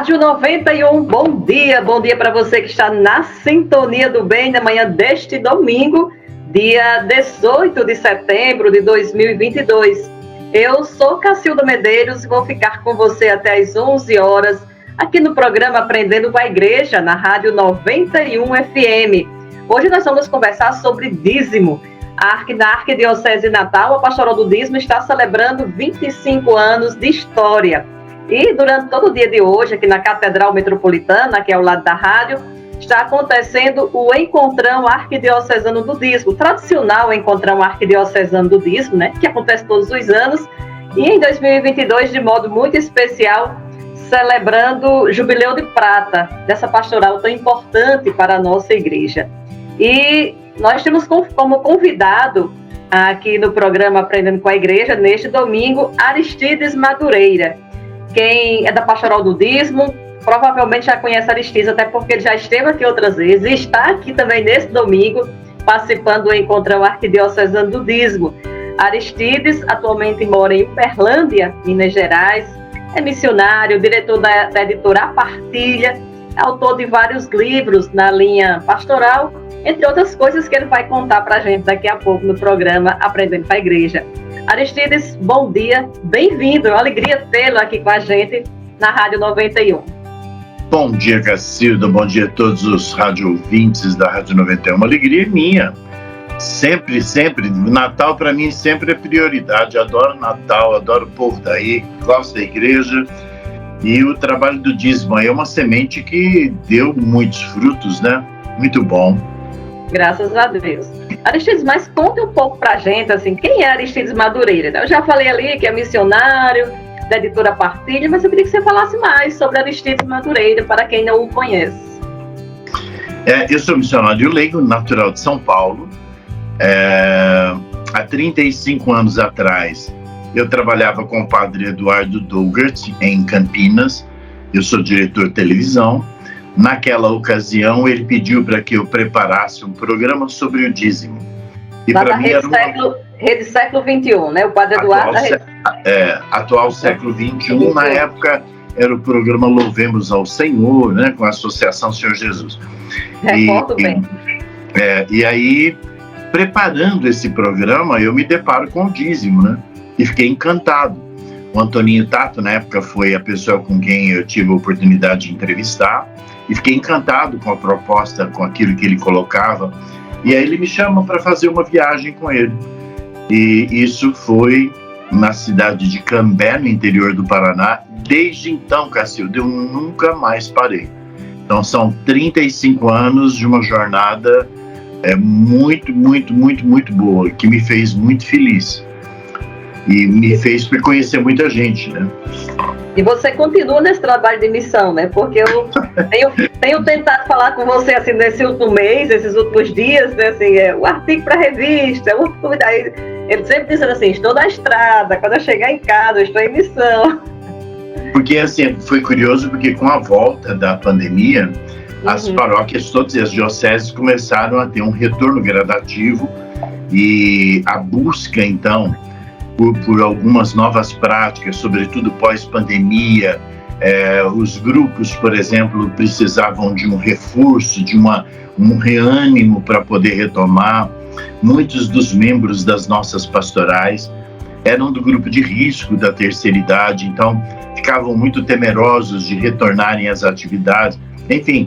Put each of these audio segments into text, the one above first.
Rádio 91, bom dia para você que está na sintonia do bem na manhã deste domingo, dia 18 de setembro de 2022. Eu sou Cacilda Medeiros e vou ficar com você até às 11 horas aqui no programa Aprendendo com a Igreja, na Rádio 91 FM. Hoje nós vamos conversar sobre dízimo. Na Arquidiocese de Natal, a Pastoral do Dízimo está celebrando 25 anos de história. E durante todo o dia de hoje, aqui na Catedral Metropolitana, que é ao lado da rádio, está acontecendo o Encontrão Arquidiocesano do Dízimo, o tradicional Encontrão Arquidiocesano do Dízimo, né, que acontece todos os anos, e em 2022, de modo muito especial, celebrando o Jubileu de Prata, dessa pastoral tão importante para a nossa igreja. E nós temos como convidado aqui no programa Aprendendo com a Igreja, neste domingo, Aristides Madureira. Quem é da Pastoral do Dízimo provavelmente já conhece Aristides, até porque ele já esteve aqui outras vezes e está aqui também nesse domingo, participando do Encontrão Arquidiocesano do Dízimo. Aristides atualmente mora em Uberlândia, Minas Gerais, é missionário, diretor da editora A Partilha, autor de vários livros na linha pastoral, entre outras coisas que ele vai contar para a gente daqui a pouco no programa Aprendendo com a Igreja. Aristides, bom dia, bem-vindo, é uma alegria tê-lo aqui com a gente na Rádio 91. Bom dia, Cacilda, bom dia a todos os rádio ouvintes da Rádio 91, uma alegria minha, sempre, Natal para mim sempre é prioridade, adoro Natal, adoro o povo daí, gosto da igreja, e o trabalho do dízimo aí é uma semente que deu muitos frutos, né, muito bom. Graças a Deus. Aristides, mas conta um pouco pra gente, assim, quem é Aristides Madureira? Eu já falei ali que é missionário, da editora Partilha, mas eu queria que você falasse mais sobre Aristides Madureira, para quem não o conhece. Eu sou missionário leigo, natural de São Paulo. Há 35 anos atrás, eu trabalhava com o padre Eduardo Dougert, em Campinas. Eu sou diretor de televisão. Naquela ocasião, ele pediu para que eu preparasse um programa sobre o dízimo. E lá da Rede Século XXI, né? O Padre Eduardo atual Século XXI. Na época, era o programa Louvemos ao Senhor, né? Com a Associação Senhor Jesus. Recordo bem. E aí, preparando esse programa, eu me deparo com o dízimo, né? E fiquei encantado. O Antoninho Tato, na época, foi a pessoa com quem eu tive a oportunidade de entrevistar. E fiquei encantado com a proposta, com aquilo que ele colocava. E aí ele me chama para fazer uma viagem com ele. E isso foi na cidade de Cambé, no interior do Paraná. Desde então, Cacilda, eu nunca mais parei. Então são 35 anos de uma jornada muito boa, que me fez muito feliz. E me fez conhecer muita gente, né? E você continua nesse trabalho de missão, né? Porque eu tenho tentado falar com você, assim, nesse último mês, esses últimos dias, né? Assim, o artigo para a revista, ele sempre dizendo assim, estou na estrada, quando eu chegar em casa, eu estou em missão. Porque, assim, foi curioso, porque com a volta da pandemia, as paróquias, todas as dioceses começaram a ter um retorno gradativo e a busca, então, por algumas novas práticas, sobretudo pós-pandemia. Os grupos, por exemplo, precisavam de um reforço, de um reânimo para poder retomar. Muitos dos membros das nossas pastorais eram do grupo de risco da terceira idade, então ficavam muito temerosos de retornarem às atividades. Enfim,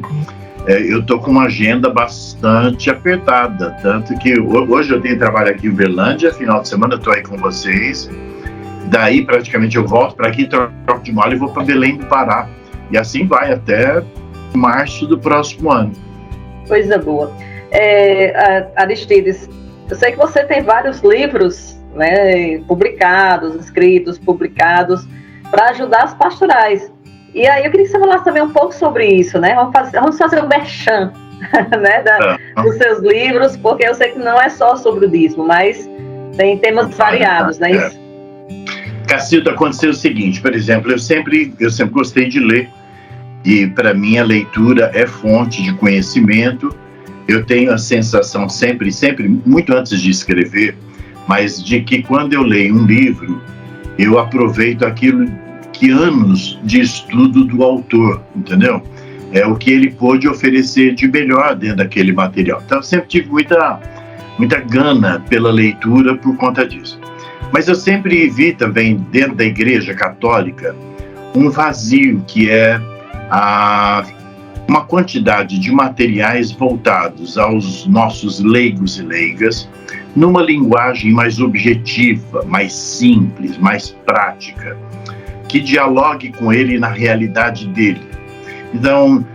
eu estou com uma agenda bastante apertada, tanto que hoje eu tenho trabalho aqui em Uberlândia, final de semana eu estou aí com vocês, daí praticamente eu volto para aqui, troco de mala e vou para Belém do Pará, e assim vai até março do próximo ano. Coisa boa. Aristides, eu sei que você tem vários livros, né, escritos, publicados, para ajudar as pastorais. E aí eu queria que você falasse também um pouco sobre isso, né? Vamos fazer um merchan, né, dos seus livros, porque eu sei que não é só sobre o dízimo, mas tem temas variados, né? Cacilda, aconteceu o seguinte, por exemplo, eu sempre gostei de ler, e para mim a leitura é fonte de conhecimento. Eu tenho a sensação sempre, muito antes de escrever, mas de que quando eu leio um livro, eu aproveito aquilo que anos de estudo do autor, entendeu? É o que ele pôde oferecer de melhor dentro daquele material. Então, eu sempre tive muita gana pela leitura por conta disso. Mas eu sempre vi também, dentro da Igreja Católica, um vazio que é uma quantidade de materiais voltados aos nossos leigos e leigas, numa linguagem mais objetiva, mais simples, mais prática, que dialogue com ele na realidade dele. Então,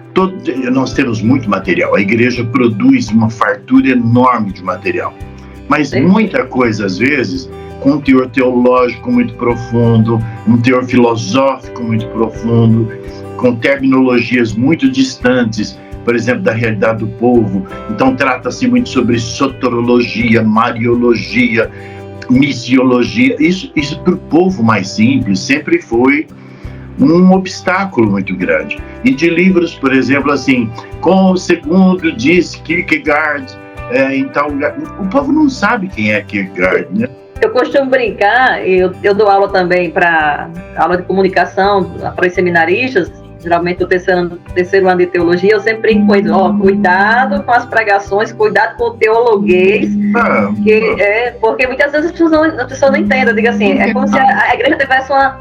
nós temos muito material, a igreja produz uma fartura enorme de material, mas muita coisa, às vezes, com um teor teológico muito profundo, um teor filosófico muito profundo, com terminologias muito distantes, por exemplo, da realidade do povo. Então, trata-se muito sobre soterologia, mariologia, missiologia. Isso para o povo mais simples sempre foi um obstáculo muito grande. E de livros, por exemplo, assim, como segundo diz Kierkegaard, em tal lugar, o povo não sabe quem é Kierkegaard, né? Eu costumo brincar, eu dou aula também para aula de comunicação para os seminaristas, geralmente o terceiro ano de teologia, eu sempre brinco com eles, cuidado com as pregações, cuidado com o teologuês, porque muitas vezes as pessoas não entendem. Eu digo assim, é como se a igreja tivesse a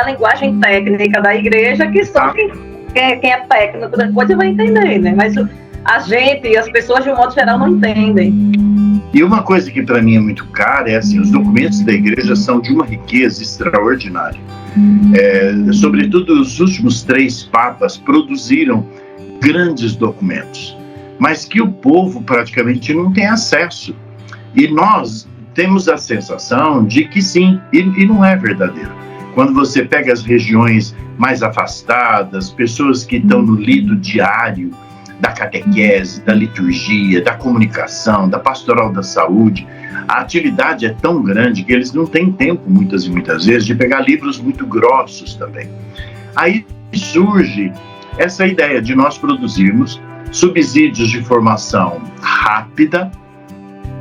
linguagem técnica da igreja, que só quem é técnico da coisa vai entender, né? Mas a gente e as pessoas, de um modo geral, não entendem. E uma coisa que para mim é muito cara é assim, os documentos da igreja são de uma riqueza extraordinária. Sobretudo os últimos 3 papas produziram grandes documentos, mas que o povo praticamente não tem acesso. E nós temos a sensação de que sim, e não é verdadeiro. Quando você pega as regiões mais afastadas, pessoas que estão no lido diário da catequese, da liturgia, da comunicação, da pastoral da saúde, a atividade é tão grande que eles não têm tempo, muitas vezes, de pegar livros muito grossos também. Aí surge essa ideia de nós produzirmos subsídios de formação rápida,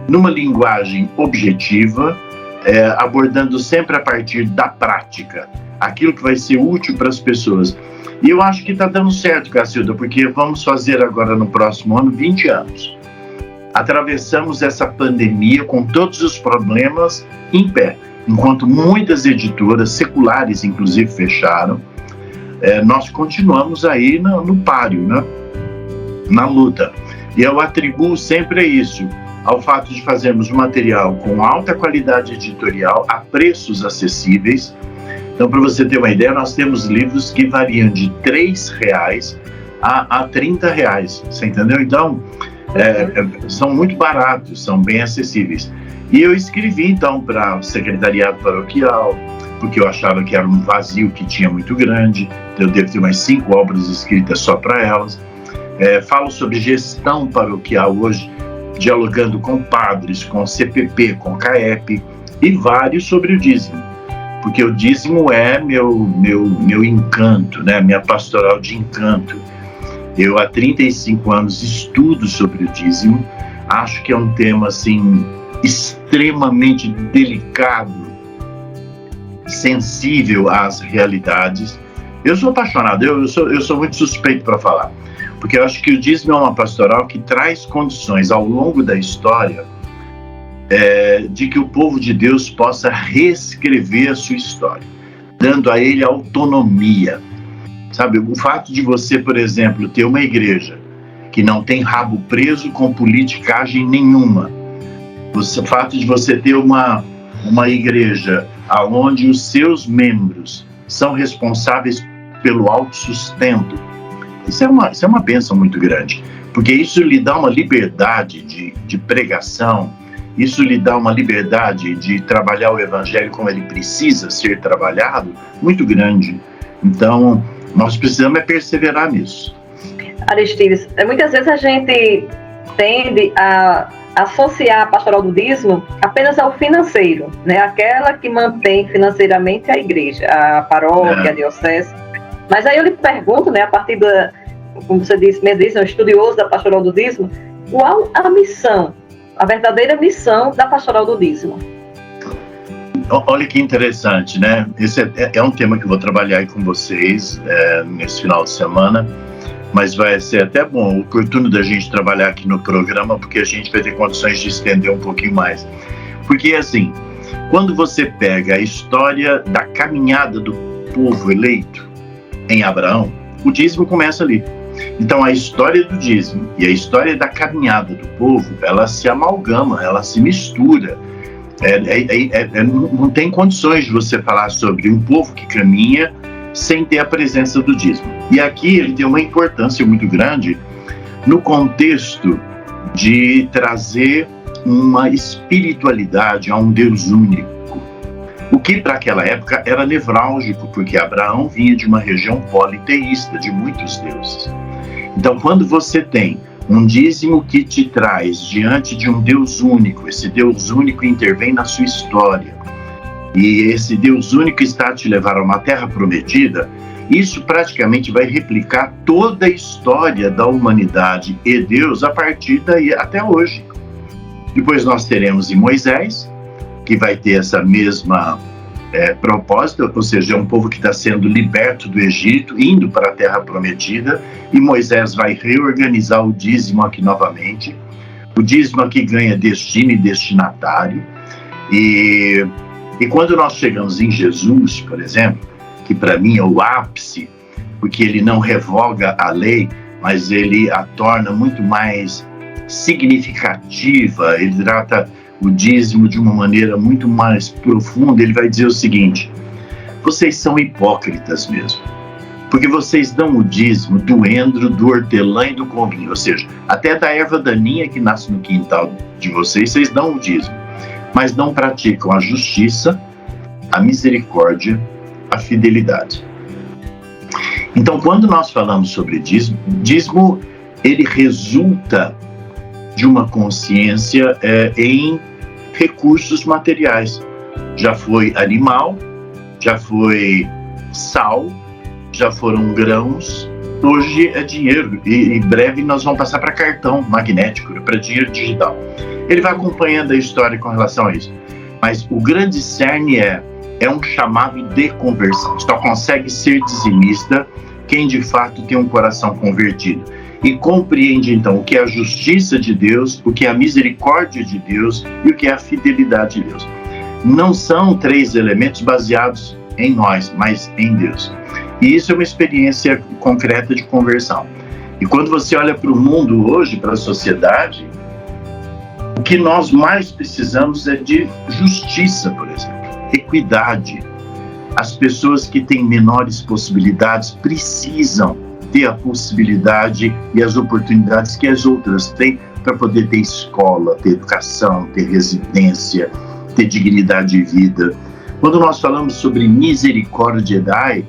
numa linguagem objetiva, abordando sempre a partir da prática, aquilo que vai ser útil para as pessoas. E eu acho que está dando certo, Cacilda, porque vamos fazer agora no próximo ano 20 anos. Atravessamos essa pandemia com todos os problemas em pé. Enquanto muitas editoras, seculares inclusive, fecharam, nós continuamos aí no páreo, né? Na luta. E eu atribuo sempre a isso, ao fato de fazermos um material com alta qualidade editorial, a preços acessíveis. Então, para você ter uma ideia, nós temos livros que variam de R$3 a R$30, você entendeu? Então, são muito baratos, são bem acessíveis. E eu escrevi, então, para o secretariado paroquial, porque eu achava que era um vazio que tinha muito grande, eu devo ter mais 5 obras escritas só para elas. Falo sobre gestão paroquial hoje, dialogando com padres, com CPP, com CAEP, e vários sobre o dízimo. Porque o dízimo é meu encanto, né? Minha pastoral de encanto. Eu há 35 anos estudo sobre o dízimo, acho que é um tema assim, extremamente delicado, sensível às realidades. Eu sou apaixonado, eu sou muito suspeito para falar, porque eu acho que o dízimo é uma pastoral que traz condições ao longo da história de que o povo de Deus possa reescrever a sua história, dando a ele autonomia. Sabe, o fato de você, por exemplo, ter uma igreja que não tem rabo preso com politicagem nenhuma, o fato de você ter uma igreja onde os seus membros são responsáveis pelo autossustento, isso é uma bênção muito grande, porque isso lhe dá uma liberdade de pregação. Isso lhe dá uma liberdade de trabalhar o evangelho como ele precisa ser trabalhado, muito grande. Então, nós precisamos perseverar nisso. Aristides, muitas vezes a gente tende a associar a pastoral do dízimo apenas ao financeiro, né? Aquela que mantém financeiramente a igreja, a paróquia, a diocese. Mas aí eu lhe pergunto, né, a partir como você disse, um estudioso da pastoral do dízimo, qual a missão, a verdadeira missão da pastoral do dízimo? olha que interessante, né? Esse é um tema que eu vou trabalhar aí com vocês nesse final de semana, mas vai ser até bom, oportuno da gente trabalhar aqui no programa, porque a gente vai ter condições de estender um pouquinho mais. Porque, assim, quando você pega a história da caminhada do povo eleito em Abraão, o dízimo começa ali. Então, a história do dízimo e a história da caminhada do povo, ela se amalgama, ela se mistura. Não tem condições de você falar sobre um povo que caminha sem ter a presença do dízimo. E aqui ele tem uma importância muito grande no contexto de trazer uma espiritualidade a um Deus único. O que para aquela época era nevrálgico, porque Abraão vinha de uma região politeísta, de muitos deuses. Então, quando você tem um dízimo que te traz diante de um Deus único, esse Deus único intervém na sua história, e esse Deus único está a te levar a uma terra prometida, isso praticamente vai replicar toda a história da humanidade e Deus a partir daí até hoje. Depois nós teremos em Moisés, que vai ter essa mesma propósito, ou seja, é um povo que está sendo liberto do Egito, indo para a Terra Prometida, e Moisés vai reorganizar o dízimo aqui novamente. O dízimo aqui ganha destino e destinatário, e quando nós chegamos em Jesus, por exemplo, que para mim é o ápice, porque ele não revoga a lei, mas ele a torna muito mais significativa, ele trata o dízimo de uma maneira muito mais profunda. Ele vai dizer o seguinte: vocês são hipócritas mesmo, porque vocês dão o dízimo do endro, do hortelã e do cominho, ou seja, até da erva daninha que nasce no quintal de vocês dão o dízimo, mas não praticam a justiça, a misericórdia, a fidelidade. Então, quando nós falamos sobre dízimo, ele resulta de uma consciência em recursos materiais. Já foi animal, já foi sal, já foram grãos, hoje é dinheiro, e em breve nós vamos passar para cartão magnético, para dinheiro digital. Ele vai acompanhando a história com relação a isso, mas o grande cerne é um chamado de conversão. Só consegue ser dizimista quem de fato tem um coração convertido e compreende então o que é a justiça de Deus, o que é a misericórdia de Deus e o que é a fidelidade de Deus. Não são três elementos baseados em nós, mas em Deus. E isso é uma experiência concreta de conversão. E quando você olha para o mundo hoje, para a sociedade, o que nós mais precisamos é de justiça, por exemplo, equidade. As pessoas que têm menores possibilidades precisam ter a possibilidade e as oportunidades que as outras têm para poder ter escola, ter educação, ter residência, ter dignidade de vida. Quando nós falamos sobre misericórdia dai,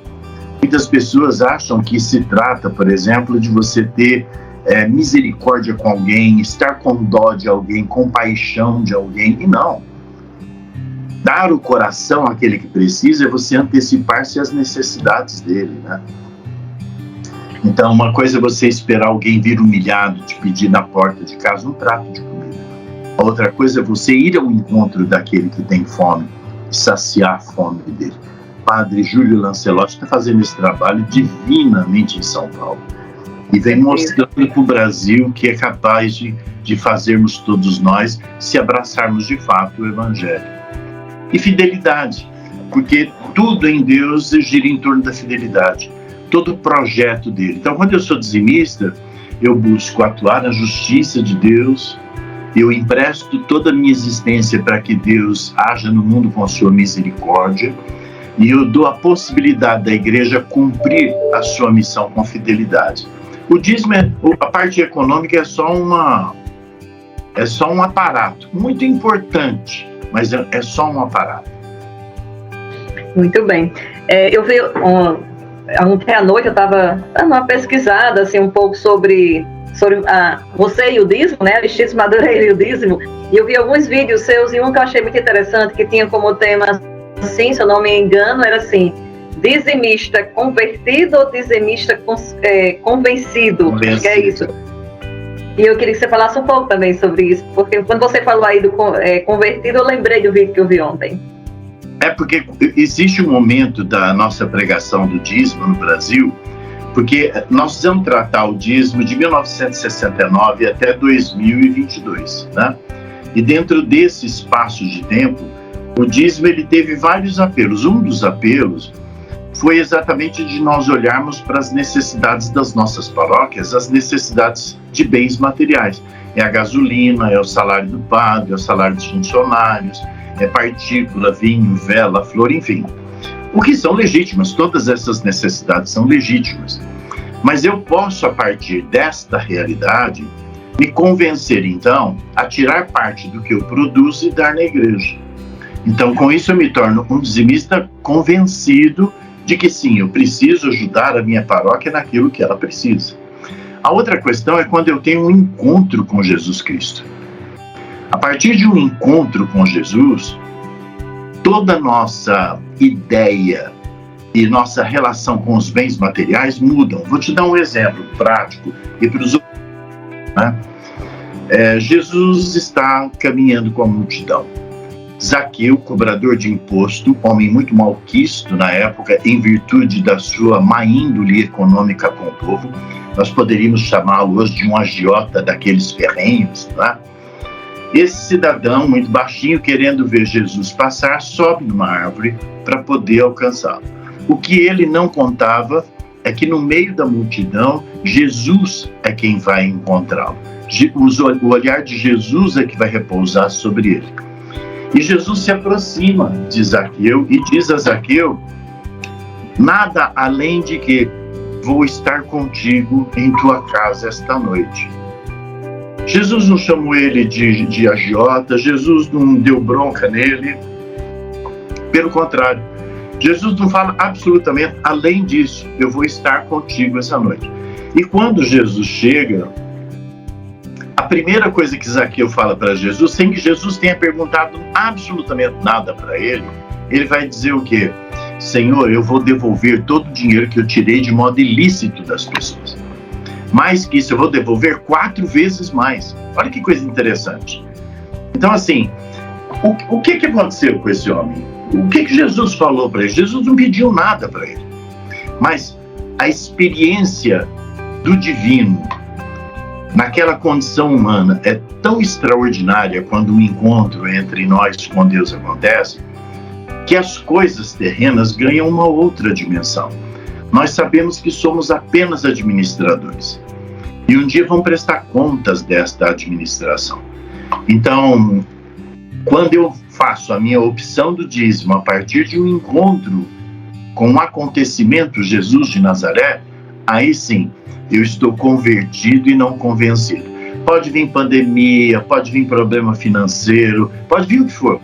muitas pessoas acham que se trata, por exemplo, de você ter misericórdia com alguém, estar com dó de alguém, compaixão de alguém, e não. Dar o coração àquele que precisa é você antecipar-se às necessidades dele, né? Então, uma coisa é você esperar alguém vir humilhado, te pedir na porta de casa um prato de comida. A outra coisa é você ir ao encontro daquele que tem fome, saciar a fome dele. Padre Júlio Lancelotti está fazendo esse trabalho divinamente em São Paulo. E vem mostrando para o Brasil que é capaz de fazermos todos nós se abraçarmos de fato o Evangelho. E fidelidade, porque tudo em Deus gira em torno da fidelidade. Todo o projeto dele. Então, quando eu sou dizimista, eu busco atuar na justiça de Deus, eu empresto toda a minha existência para que Deus haja no mundo com a sua misericórdia, e eu dou a possibilidade da igreja cumprir a sua missão com fidelidade. O dízimo, a parte econômica é só um aparato, muito importante, mas é só um aparato. Muito bem. Eu vi ontem à noite eu estava dando uma pesquisada assim, um pouco sobre você e o dízimo, né? Aristides Madureira e o dízimo, e eu vi alguns vídeos seus e um que eu achei muito interessante, que tinha como tema, assim, se eu não me engano, era assim: dizimista convertido ou dizimista convencido? Acho que é isso. E eu queria que você falasse um pouco também sobre isso, porque quando você falou aí do convertido, eu lembrei do vídeo que eu vi ontem. É porque existe um momento da nossa pregação do dízimo no Brasil, porque nós vamos tratar o dízimo de 1969 até 2022, né? E dentro desse espaço de tempo, o dízimo ele teve vários apelos. Um dos apelos foi exatamente de nós olharmos para as necessidades das nossas paróquias, as necessidades de bens materiais. É a gasolina, é o salário do padre, é o salário dos funcionários, é partícula, vinho, vela, flor, enfim. O que são legítimas, todas essas necessidades são legítimas. Mas eu posso, a partir desta realidade, me convencer, então, a tirar parte do que eu produzo e dar na igreja. Então, com isso, eu me torno um dizimista convencido de que, sim, eu preciso ajudar a minha paróquia naquilo que ela precisa. A outra questão é quando eu tenho um encontro com Jesus Cristo. A partir de um encontro com Jesus, toda a nossa ideia e nossa relação com os bens materiais mudam. Vou te dar um exemplo prático e para os outros, né? Jesus está caminhando com a multidão. Zaqueu, cobrador de imposto, homem muito malquisto na época, em virtude da sua má índole econômica com o povo, nós poderíamos chamá-lo hoje de um agiota daqueles ferrenhos, né? Esse cidadão, muito baixinho, querendo ver Jesus passar, sobe numa árvore para poder alcançá-lo. O que ele não contava é que no meio da multidão, Jesus é quem vai encontrá-lo. O olhar de Jesus é que vai repousar sobre ele. E Jesus se aproxima de Zaqueu e diz a Zaqueu: nada além de que vou estar contigo em tua casa esta noite. Jesus não chamou ele de agiota, Jesus não deu bronca nele. Pelo contrário, Jesus não fala absolutamente além disso, eu vou estar contigo essa noite. E quando Jesus chega, a primeira coisa que Zaqueu fala para Jesus, sem que Jesus tenha perguntado absolutamente nada para ele, ele vai dizer o quê? Senhor, eu vou devolver todo o dinheiro que eu tirei de modo ilícito das pessoas. Mais que isso, eu vou devolver 4 vezes mais. Olha que coisa interessante. Então, assim, o que aconteceu com esse homem? O que Jesus falou para ele? Jesus não pediu nada para ele. Mas a experiência do divino naquela condição humana é tão extraordinária quando um encontro entre nós com Deus acontece, que as coisas terrenas ganham uma outra dimensão. Nós sabemos que somos apenas administradores. E um dia vamos prestar contas desta administração. Então, quando eu faço a minha opção do dízimo a partir de um encontro com um acontecimento, Jesus de Nazaré, aí sim, eu estou convertido e não convencido. Pode vir pandemia, pode vir problema financeiro, pode vir o que for.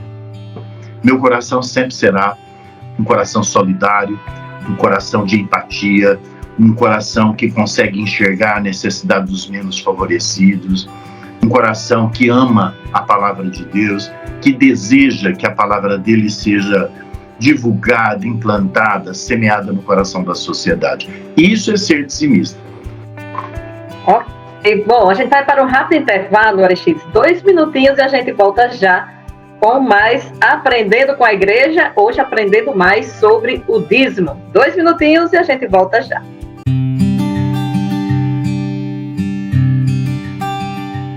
Meu coração sempre será um coração solidário, um coração de empatia, um coração que consegue enxergar a necessidade dos menos favorecidos, um coração que ama a palavra de Deus, que deseja que a palavra dele seja divulgada, implantada, semeada no coração da sociedade. Isso é ser dizimista. Ok, bom, a gente vai para um rápido intervalo, Aristides, 2 minutinhos e a gente volta já com mais Aprendendo com a Igreja, hoje aprendendo mais sobre o dízimo. 2 minutinhos e a gente volta já.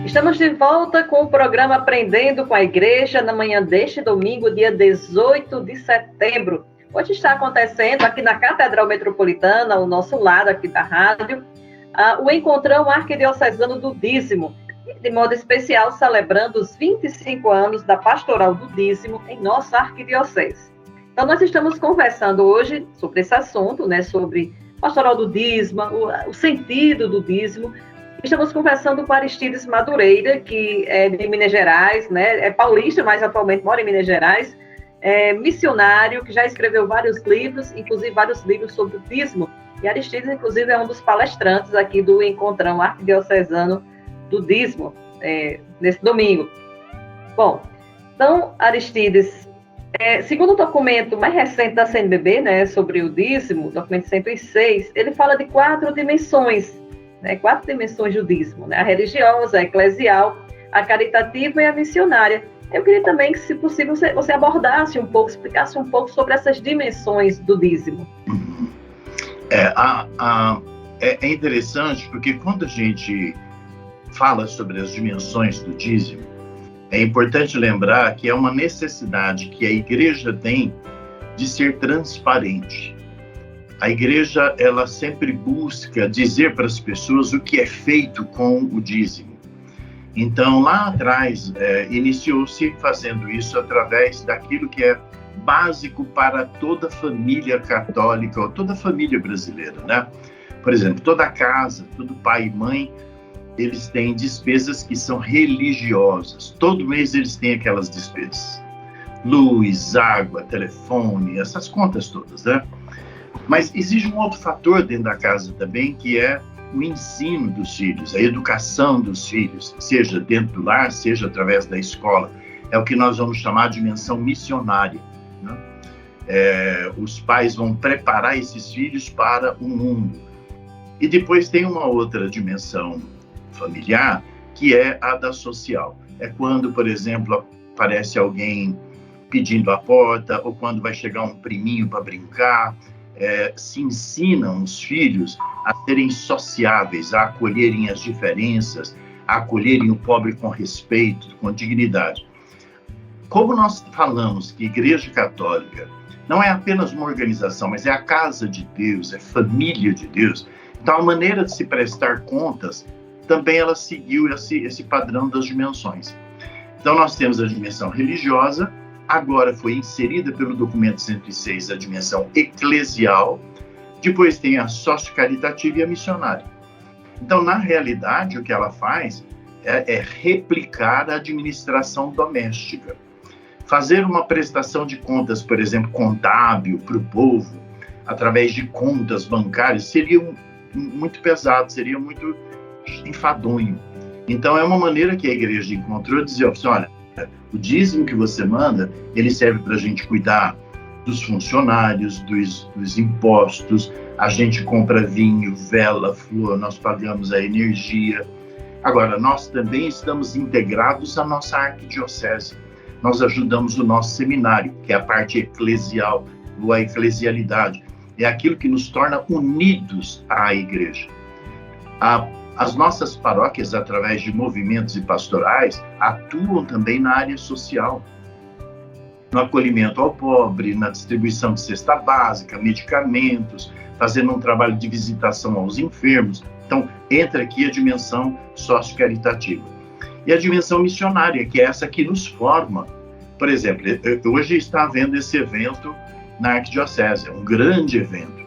Estamos de volta com o programa Aprendendo com a Igreja, na manhã deste domingo, dia 18 de setembro. Hoje está acontecendo aqui na Catedral Metropolitana, ao nosso lado aqui da rádio, o Encontrão Arquidiocesano do Dízimo, de modo especial celebrando os 25 anos da Pastoral do Dízimo em nossa arquidiocese. Então, nós estamos conversando hoje sobre esse assunto, né, sobre Pastoral do Dízimo, o sentido do dízimo. Estamos conversando com Aristides Madureira, que é de Minas Gerais, né, é paulista, mas atualmente mora em Minas Gerais, é missionário, que já escreveu vários livros, inclusive vários livros sobre o dízimo. E Aristides, inclusive, é um dos palestrantes aqui do Encontrão Arquidiocesano do Dízimo, nesse domingo. Bom, então, Aristides, segundo o documento mais recente da CNBB, né, sobre o dízimo, documento 106, ele fala de 4 dimensões, né, 4 dimensões do dízimo, né, a religiosa, a eclesial, a caritativa e a missionária. Eu queria também que, se possível, você abordasse um pouco, explicasse um pouco sobre essas dimensões do dízimo. É interessante porque quando a gente fala sobre as dimensões do dízimo, é importante lembrar que é uma necessidade que a igreja tem de ser transparente. A igreja, ela sempre busca dizer para as pessoas o que é feito com o dízimo. Então, lá atrás, iniciou-se fazendo isso através daquilo que é básico para toda família católica, ou toda família brasileira, né? Por exemplo, toda casa, todo pai e mãe, eles têm despesas que são religiosas. Todo mês eles têm aquelas despesas. Luz, água, telefone, essas contas todas, né? Mas existe um outro fator dentro da casa também, que é o ensino dos filhos, a educação dos filhos, seja dentro do lar, seja através da escola. É o que nós vamos chamar de dimensão missionária, né? Os pais vão preparar esses filhos para o mundo. E depois tem uma outra dimensão familiar, que é a da social. É quando, por exemplo, aparece alguém pedindo a porta, ou quando vai chegar um priminho para brincar. Se ensinam os filhos a serem sociáveis, a acolherem as diferenças, a acolherem o pobre com respeito, com dignidade. Como nós falamos que a Igreja Católica não é apenas uma organização, mas é a casa de Deus, é família de Deus, então a maneira de se prestar contas também ela seguiu esse padrão das dimensões. Então nós temos a dimensão religiosa, agora foi inserida pelo documento 106 a dimensão eclesial, depois tem a sócio-caritativa e a missionária. Então, na realidade, o que ela faz é replicar a administração doméstica. Fazer uma prestação de contas, por exemplo, contábil para o povo, através de contas bancárias, seria muito pesado, seria muito enfadonho. Então, é uma maneira que a igreja encontrou de dizer assim, olha, o dízimo que você manda, ele serve para a gente cuidar dos funcionários, dos impostos, a gente compra vinho, vela, flor, nós pagamos a energia. Agora, nós também estamos integrados à nossa arquidiocese. Nós ajudamos o nosso seminário, que é a parte eclesial, ou a eclesialidade. É aquilo que nos torna unidos à igreja. As nossas paróquias, através de movimentos e pastorais, atuam também na área social, no acolhimento ao pobre, na distribuição de cesta básica, medicamentos, fazendo um trabalho de visitação aos enfermos. Então, entra aqui a dimensão sócio-caritativa. E a dimensão missionária, que é essa que nos forma. Por exemplo, hoje está havendo esse evento na Arquidiocese, é um grande evento.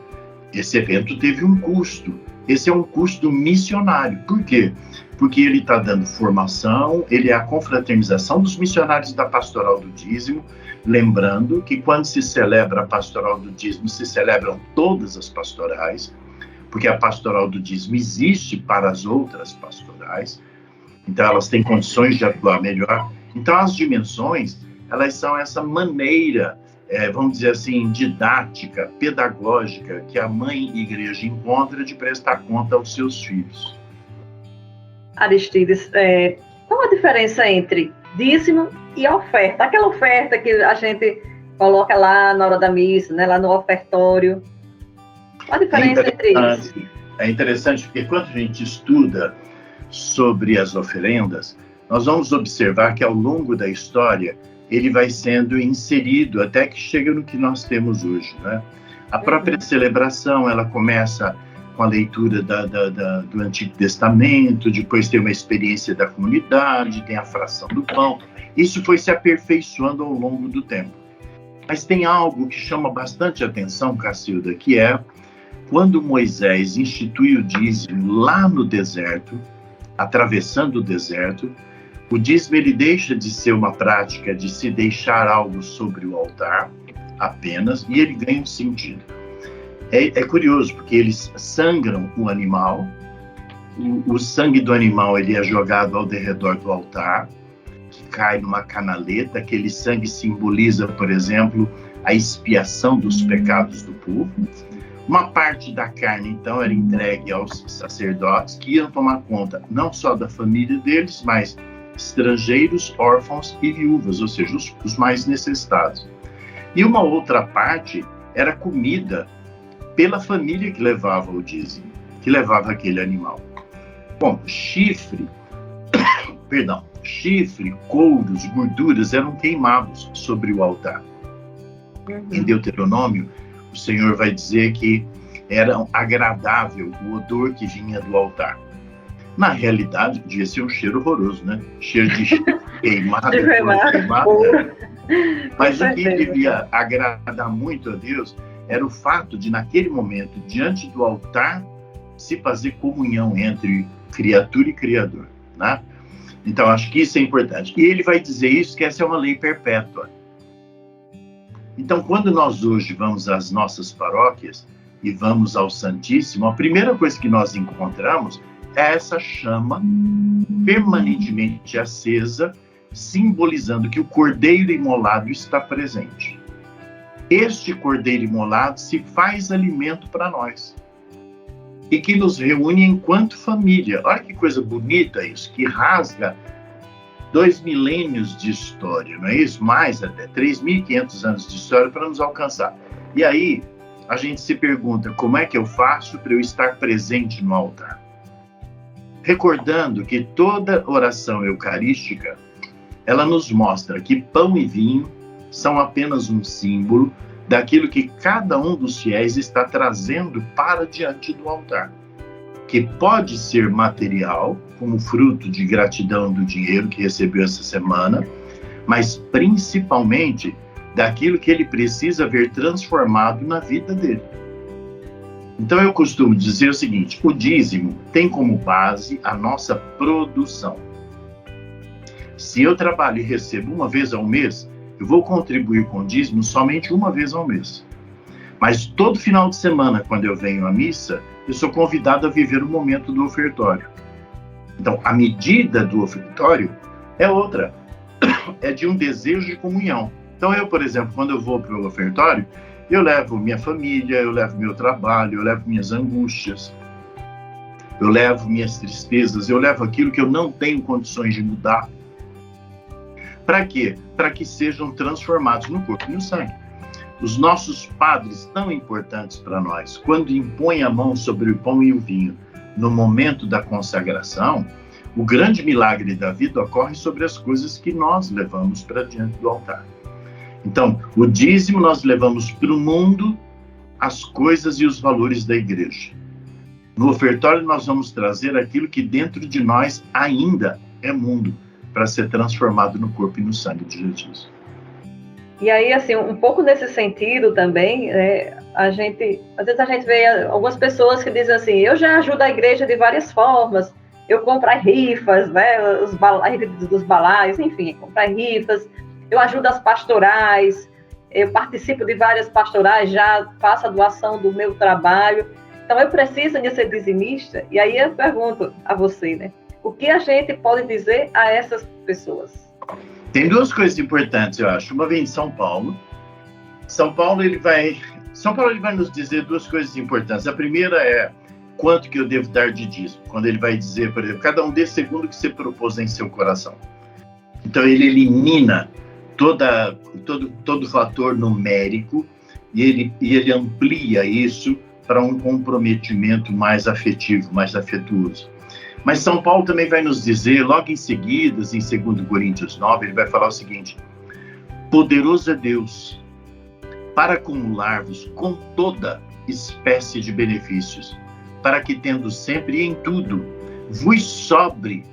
Esse evento teve um custo. Esse é um custo missionário. Por quê? Porque ele está dando formação, ele é a confraternização dos missionários da Pastoral do Dízimo, lembrando que quando se celebra a Pastoral do Dízimo, se celebram todas as pastorais, porque a Pastoral do Dízimo existe para as outras pastorais, então elas têm condições de atuar melhor. Então as dimensões, elas são essa maneira, vamos dizer assim, didática, pedagógica, que a mãe igreja encontra de prestar conta aos seus filhos. Aristides, qual a diferença entre dízimo e oferta? Aquela oferta que a gente coloca lá na hora da missa, né, lá no ofertório. Qual a diferença entre isso? É interessante porque quando a gente estuda sobre as oferendas, nós vamos observar que ao longo da história ele vai sendo inserido até que chega no que nós temos hoje, né? A própria celebração, ela começa com a leitura do Antigo Testamento, depois tem uma experiência da comunidade, tem a fração do pão. Isso foi se aperfeiçoando ao longo do tempo. Mas tem algo que chama bastante atenção, Cacilda, que é quando Moisés institui o dízimo lá no deserto, atravessando o deserto, o dízimo ele deixa de ser uma prática de se deixar algo sobre o altar apenas, e ele ganha um sentido. É curioso, porque eles sangram o animal, o sangue do animal ele é jogado ao redor do altar, que cai numa canaleta, aquele sangue simboliza, por exemplo, a expiação dos pecados do povo. Uma parte da carne, então, era entregue aos sacerdotes, que iam tomar conta não só da família deles, mas estrangeiros, órfãos e viúvas, ou seja, os mais necessitados. E uma outra parte era comida pela família que levava o dízimo, que levava aquele animal. Bom, chifre, couros, gorduras eram queimados sobre o altar. Em Deuteronômio, o Senhor vai dizer que era agradável o odor que vinha do altar. Na realidade, devia ser um cheiro horroroso, né? Cheiro de queimado. Mas o que devia agradar muito a Deus era o fato de, naquele momento, diante do altar, se fazer comunhão entre criatura e Criador, né? Então, acho que isso é importante. E ele vai dizer isso, que essa é uma lei perpétua. Então, quando nós hoje vamos às nossas paróquias e vamos ao Santíssimo, a primeira coisa que nós encontramos é essa chama permanentemente acesa, simbolizando que o Cordeiro imolado está presente. Este Cordeiro imolado se faz alimento para nós e que nos reúne enquanto família. Olha que coisa bonita isso, que rasga 2 milênios de história, não é isso? Mais até 3.500 anos de história para nos alcançar. E aí, a gente se pergunta, como é que eu faço para eu estar presente no altar? Recordando que toda oração eucarística, ela nos mostra que pão e vinho são apenas um símbolo daquilo que cada um dos fiéis está trazendo para diante do altar, que pode ser material, como fruto de gratidão do dinheiro que recebeu essa semana, mas principalmente daquilo que ele precisa ver transformado na vida dele. Então eu costumo dizer o seguinte, o dízimo tem como base a nossa produção. Se eu trabalho e recebo uma vez ao mês, eu vou contribuir com o dízimo somente uma vez ao mês. Mas todo final de semana, quando eu venho à missa, eu sou convidado a viver o momento do ofertório. Então, a medida do ofertório é outra, é de um desejo de comunhão. Então eu, por exemplo, quando eu vou para o ofertório, eu levo minha família, eu levo meu trabalho, eu levo minhas angústias, eu levo minhas tristezas, eu levo aquilo que eu não tenho condições de mudar. Para quê? Para que sejam transformados no corpo e no sangue. Os nossos padres, tão importantes para nós, quando impõem a mão sobre o pão e o vinho no momento da consagração, o grande milagre da vida ocorre sobre as coisas que nós levamos para diante do altar. Então, o dízimo nós levamos para o mundo as coisas e os valores da igreja. No ofertório nós vamos trazer aquilo que dentro de nós ainda é mundo, para ser transformado no corpo e no sangue de Jesus. E aí, assim, um pouco nesse sentido também, às vezes a gente vê algumas pessoas que dizem assim, eu já ajudo a igreja de várias formas, eu compro as rifas, né, a rifa dos balaios, enfim, comprar rifas, eu ajudo as pastorais, eu participo de várias pastorais, já faço a doação do meu trabalho, então eu preciso de ser dizimista, e aí eu pergunto a você, né, o que a gente pode dizer a essas pessoas? Tem duas coisas importantes, eu acho. Uma vem de São Paulo. São Paulo ele vai nos dizer duas coisas importantes. A primeira é quanto que eu devo dar de dízimo. Quando ele vai dizer, por exemplo, cada um dê segundo o que você propôs em seu coração. Então ele elimina todo fator numérico e ele amplia isso para um comprometimento mais afetivo, mais afetuoso. Mas São Paulo também vai nos dizer, logo em seguida, em 2 Coríntios 9, ele vai falar o seguinte, poderoso é Deus para acumular-vos com toda espécie de benefícios, para que, tendo sempre e em tudo, vos sobre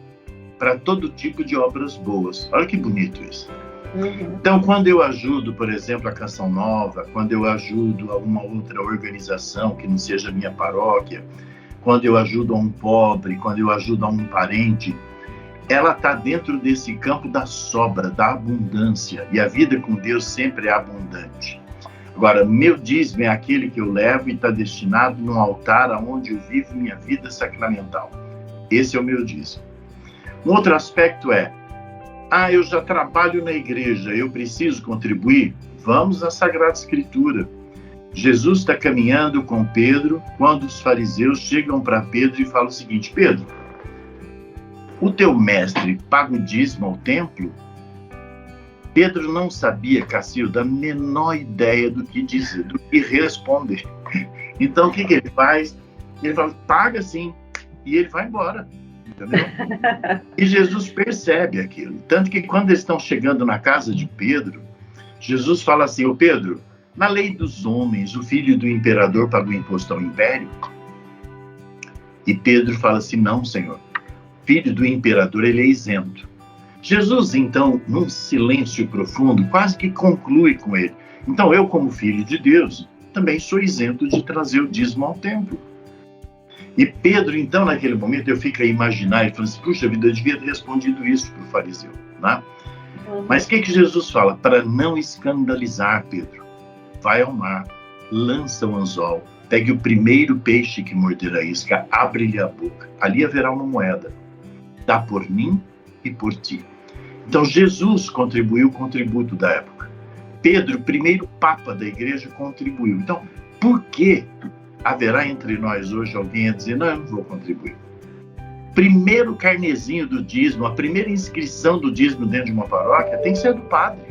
para todo tipo de obras boas. Olha que bonito isso. Uhum. Então, quando eu ajudo, por exemplo, a Canção Nova, quando eu ajudo a uma outra organização que não seja minha paróquia, quando eu ajudo a um pobre, quando eu ajudo a um parente, ela está dentro desse campo da sobra, da abundância. E a vida com Deus sempre é abundante. Agora, meu dízimo é aquele que eu levo e está destinado num altar onde eu vivo minha vida sacramental. Esse é o meu dízimo. Um outro aspecto é, eu já trabalho na igreja, eu preciso contribuir? Vamos à Sagrada Escritura. Jesus está caminhando com Pedro, quando os fariseus chegam para Pedro e falam o seguinte, Pedro, o teu mestre paga o dízimo ao templo? Pedro não sabia, Cacilda, a menor ideia do que dizer, do que responder. Então, o que ele faz? Ele fala, paga sim, e ele vai embora, entendeu? E Jesus percebe aquilo. Tanto que quando eles estão chegando na casa de Pedro, Jesus fala assim, ô Pedro, na lei dos homens, o filho do imperador paga o imposto ao império? E Pedro fala assim, não, Senhor, o filho do imperador, ele é isento. Jesus, então, num silêncio profundo, quase que conclui com ele. Então, eu, como filho de Deus, também sou isento de trazer o dízimo ao templo. E Pedro, então, naquele momento, eu fico a imaginar, e falo assim, puxa vida, eu devia ter respondido isso para o fariseu, né? Mas o que Jesus fala? Para não escandalizar Pedro, vai ao mar, lança o anzol, pegue o primeiro peixe que morder a isca, abre-lhe a boca, ali haverá uma moeda, dá por mim e por ti. Então, Jesus contribuiu o contributo da época. Pedro, primeiro papa da igreja, contribuiu. Então, por que haverá entre nós hoje alguém a dizer, não, eu não vou contribuir? Primeiro carnezinho do dízimo, a primeira inscrição do dízimo dentro de uma paróquia tem que ser do padre.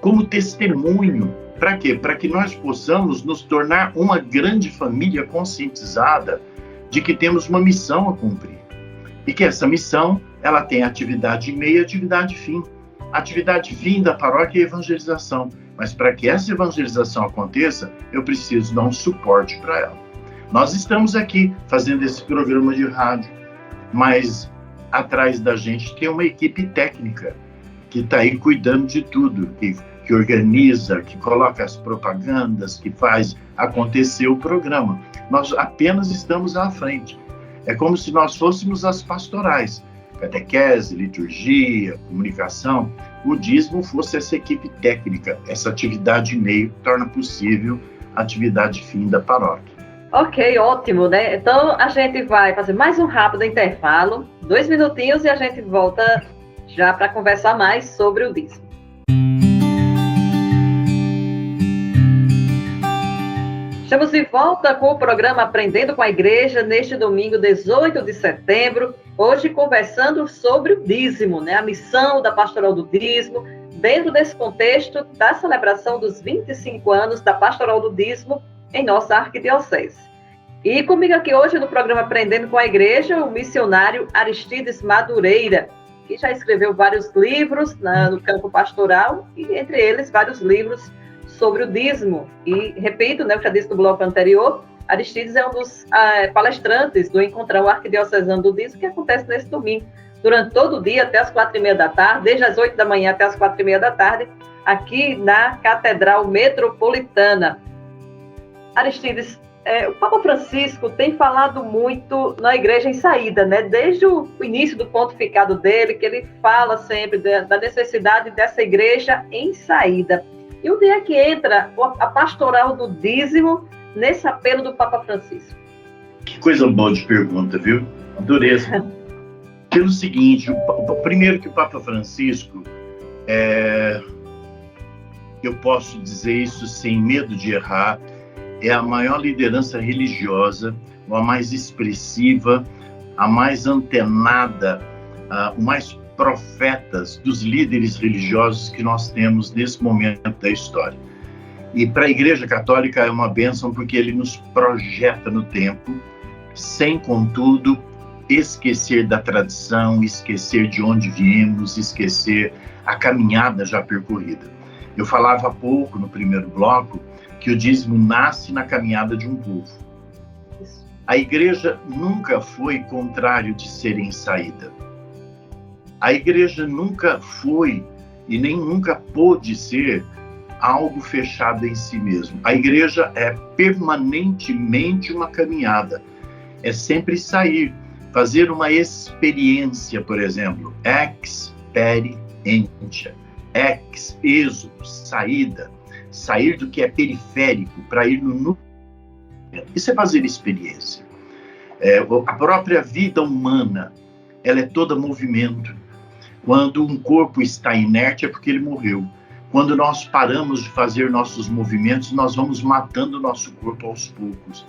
Como testemunho. Para quê? Para que nós possamos nos tornar uma grande família conscientizada de que temos uma missão a cumprir. E que essa missão, ela tem atividade meio e atividade fim. A atividade fim da paróquia é a evangelização. Mas para que essa evangelização aconteça, eu preciso dar um suporte para ela. Nós estamos aqui fazendo esse programa de rádio, mas atrás da gente tem uma equipe técnica que está aí cuidando de tudo, que organiza, que coloca as propagandas, que faz acontecer o programa. Nós apenas estamos à frente. É como se nós fôssemos as pastorais, catequese, liturgia, comunicação. O dízimo fosse essa equipe técnica, essa atividade meio que torna possível a atividade fim da paróquia. Ok, ótimo, né? Então a gente vai fazer mais um rápido intervalo, 2 minutinhos, e a gente volta já para conversar mais sobre o dízimo. Estamos de volta com o programa Aprendendo com a Igreja, neste domingo, 18 de setembro, hoje conversando sobre o dízimo, né? A missão da Pastoral do Dízimo, dentro desse contexto da celebração dos 25 anos da Pastoral do Dízimo em nossa arquidiocese. E comigo aqui hoje no programa Aprendendo com a Igreja, o missionário Aristides Madureira, que já escreveu vários livros no campo pastoral, e entre eles vários livros sobre o dízimo. E, repito, né, eu já disse no bloco anterior, Aristides é um dos palestrantes do Encontrão Arquidiocesano do Dízimo, que acontece nesse domingo, durante todo o dia, até as 4h30 da tarde, desde as 8 da manhã até as 4h30 da tarde, aqui na Catedral Metropolitana. Aristides, o Papa Francisco tem falado muito na Igreja em Saída, né? Desde o início do pontificado dele, que ele fala sempre da necessidade dessa Igreja em saída. E onde é que entra a pastoral do dízimo nesse apelo do Papa Francisco? Que coisa boa de pergunta, viu? Adorei. Pelo seguinte, primeiro que o Papa Francisco, eu posso dizer isso sem medo de errar, é a maior liderança religiosa, a mais expressiva, a mais antenada, o mais profetas dos líderes religiosos que nós temos nesse momento da história. E para a Igreja Católica é uma bênção porque ele nos projeta no tempo, sem, contudo, esquecer da tradição, esquecer de onde viemos, esquecer a caminhada já percorrida. Eu falava há pouco, no primeiro bloco, que o dízimo nasce na caminhada de um povo. A Igreja nunca foi contrário de ser em saída. A Igreja nunca foi e nem nunca pôde ser algo fechado em si mesmo. A Igreja é permanentemente uma caminhada. É sempre sair, fazer uma experiência, por exemplo, experiência, êxodo, saída, sair do que é periférico para ir no núcleo. Isso é fazer experiência. A própria vida humana, ela é toda movimento. Quando um corpo está inerte é porque ele morreu. Quando nós paramos de fazer nossos movimentos, nós vamos matando o nosso corpo aos poucos.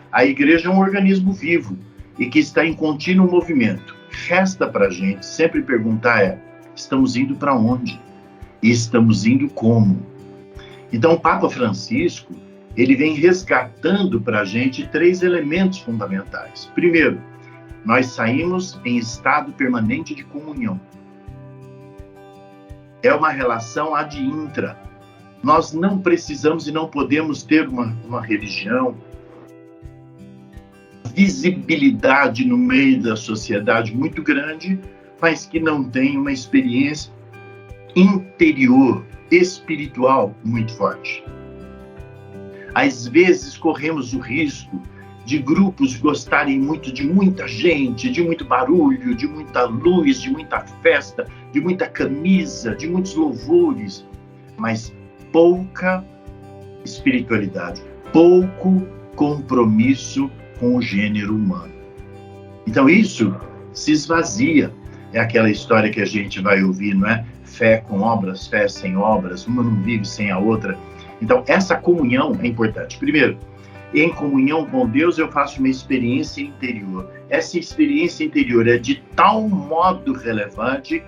A Igreja é um organismo vivo e que está em contínuo movimento, resta para a gente sempre perguntar estamos indo para onde? E estamos indo como? Então, o Papa Francisco, ele vem resgatando para a gente 3 elementos fundamentais. Primeiro, nós saímos em estado permanente de comunhão. É uma relação ad intra. Nós não precisamos e não podemos ter uma religião, visibilidade no meio da sociedade muito grande, mas que não tem uma experiência interior, espiritual muito forte. Às vezes corremos o risco de grupos gostarem muito de muita gente, de muito barulho, de muita luz, de muita festa, de muita camisa, de muitos louvores, mas pouca espiritualidade, pouco compromisso com o gênero humano. Então isso se esvazia. É aquela história que a gente vai ouvir, não é? Fé com obras, fé sem obras, uma não vive sem a outra. Então essa comunhão é importante. Primeiro, em comunhão com Deus eu faço uma experiência interior. Essa experiência interior é de tal modo relevante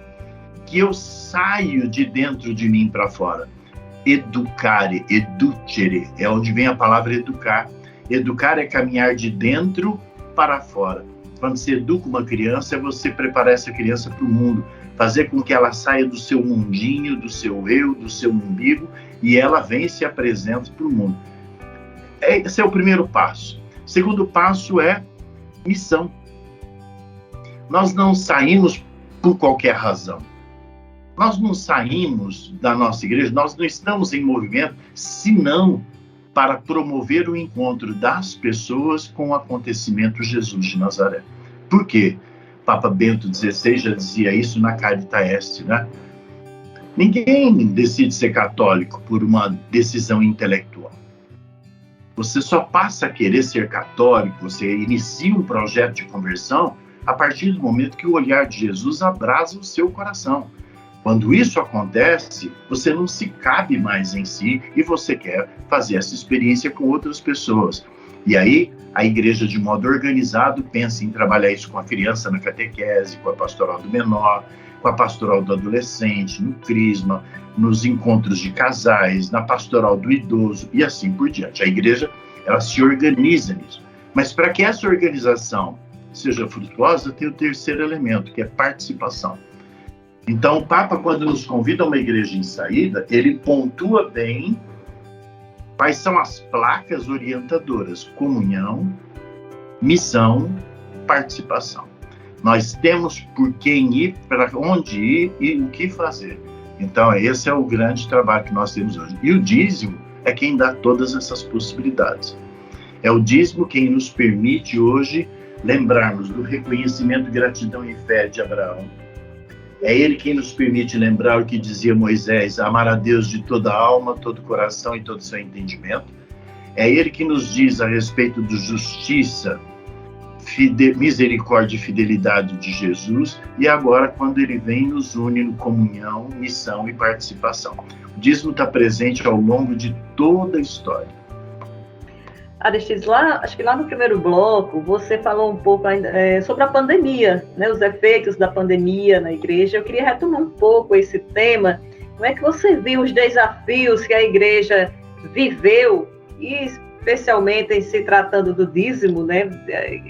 que eu saio de dentro de mim para fora. Educare, educere, é onde vem a palavra educar. Educar é caminhar de dentro para fora. Quando você educa uma criança, é você preparar essa criança para o mundo, fazer com que ela saia do seu mundinho, do seu eu, do seu umbigo, e ela vem e se apresenta para o mundo. Esse é o primeiro passo. O segundo passo é missão. Nós não saímos por qualquer razão. Nós não saímos da nossa igreja, nós não estamos em movimento, senão para promover o encontro das pessoas com o acontecimento Jesus de Nazaré. Por quê? Papa Bento XVI já dizia isso na Carita Est, né? Ninguém decide ser católico por uma decisão intelectual. Você só passa a querer ser católico, você inicia um projeto de conversão a partir do momento que o olhar de Jesus abrasa o seu coração. Quando isso acontece, você não se cabe mais em si e você quer fazer essa experiência com outras pessoas. E aí, a igreja, de modo organizado, pensa em trabalhar isso com a criança na catequese, com a pastoral do menor, com a pastoral do adolescente, no crisma, nos encontros de casais, na pastoral do idoso e assim por diante. A igreja, ela se organiza nisso. Mas para que essa organização seja frutuosa, tem o terceiro elemento, que é participação. Então, o Papa, quando nos convida a uma igreja em saída, ele pontua bem quais são as placas orientadoras: comunhão, missão, participação. Nós temos por quem ir, para onde ir e o que fazer. Então, esse é o grande trabalho que nós temos hoje. E o dízimo é quem dá todas essas possibilidades. É o dízimo quem nos permite hoje lembrarmos do reconhecimento, gratidão e fé de Abraão. É ele quem nos permite lembrar o que dizia Moisés: amar a Deus de toda a alma, todo o coração e todo o seu entendimento. É ele que nos diz a respeito de justiça, misericórdia e fidelidade de Jesus. E agora, quando ele vem, nos une no comunhão, missão e participação. O dízimo está presente ao longo de toda a história. Aristides, acho que lá no primeiro bloco, você falou um pouco sobre a pandemia, né, os efeitos da pandemia na igreja. Eu queria retomar um pouco esse tema. Como é que você viu os desafios que a igreja viveu, e especialmente em se tratando do dízimo, né?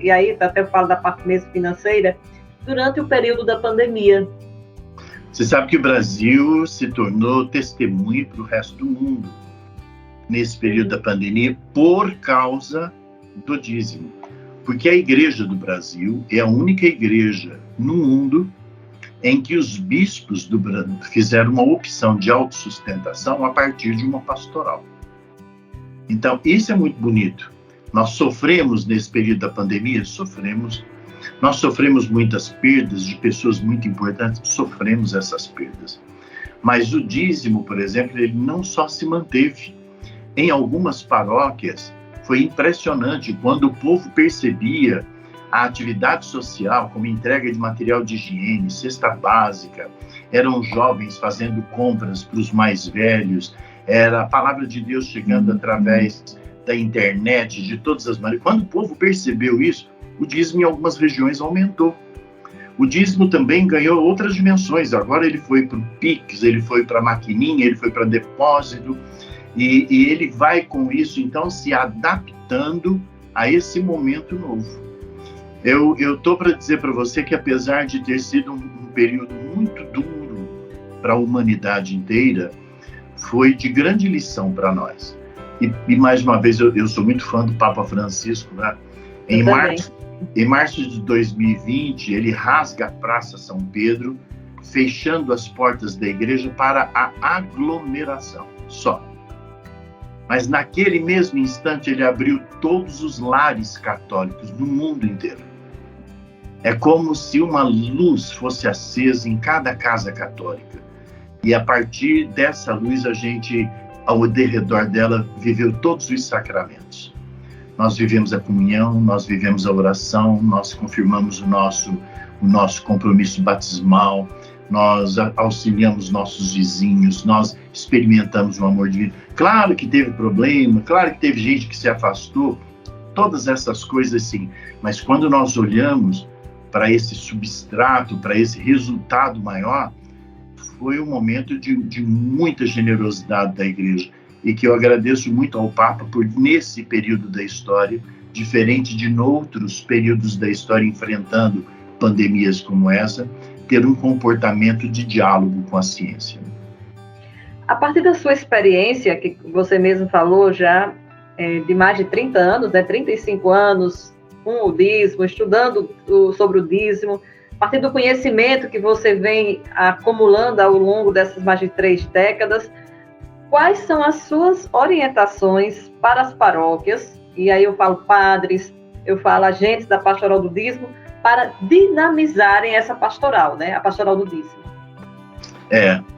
E aí até eu falo da parte mesmo financeira, durante o período da pandemia. Você sabe que o Brasil se tornou testemunho para o resto do mundo nesse período da pandemia por causa do dízimo. Porque a igreja do Brasil é a única igreja no mundo em que os bispos do Brasil fizeram uma opção de autossustentação a partir de uma pastoral. Então, isso é muito bonito. Nós sofremos nesse período da pandemia? Sofremos. Nós sofremos muitas perdas de pessoas muito importantes, sofremos essas perdas. Mas o dízimo, por exemplo, ele não só se manteve. Em algumas paróquias, foi impressionante quando o povo percebia a atividade social como entrega de material de higiene, cesta básica, eram jovens fazendo compras para os mais velhos, era a palavra de Deus chegando através da internet, de todas as maneiras. Quando o povo percebeu isso, o dízimo em algumas regiões aumentou. O dízimo também ganhou outras dimensões. Agora ele foi para o Pix, ele foi para a maquininha, ele foi para depósito, e ele vai com isso, então, se adaptando a esse momento novo. Eu estou para dizer para você que, apesar de ter sido um período muito duro para a humanidade inteira, foi de grande lição para nós. E mais uma vez, eu sou muito fã do Papa Francisco, né? Em março de 2020, ele rasga a Praça São Pedro, fechando as portas da igreja para a aglomeração, só. Mas naquele mesmo instante, ele abriu todos os lares católicos do mundo inteiro. É como se uma luz fosse acesa em cada casa católica. E a partir dessa luz, a gente, ao derredor dela, viveu todos os sacramentos. Nós vivemos a comunhão, nós vivemos a oração, nós confirmamos o nosso compromisso batismal, nós auxiliamos nossos vizinhos, nós experimentamos o amor divino. Claro que teve problema, claro que teve gente que se afastou, todas essas coisas sim, mas quando nós olhamos para esse substrato, para esse resultado maior, foi um momento de muita generosidade da igreja, e que eu agradeço muito ao Papa por, nesse período da história, diferente de outros períodos da história enfrentando pandemias como essa, ter um comportamento de diálogo com a ciência. A partir da sua experiência, que você mesmo falou já, de mais de 30 anos, 35 anos com o dízimo, estudando sobre o dízimo, a partir do conhecimento que você vem acumulando ao longo dessas mais de 3 décadas, quais são as suas orientações para as paróquias, e aí eu falo padres, eu falo agentes da pastoral do dízimo, para dinamizarem essa pastoral, né? A pastoral do dízimo?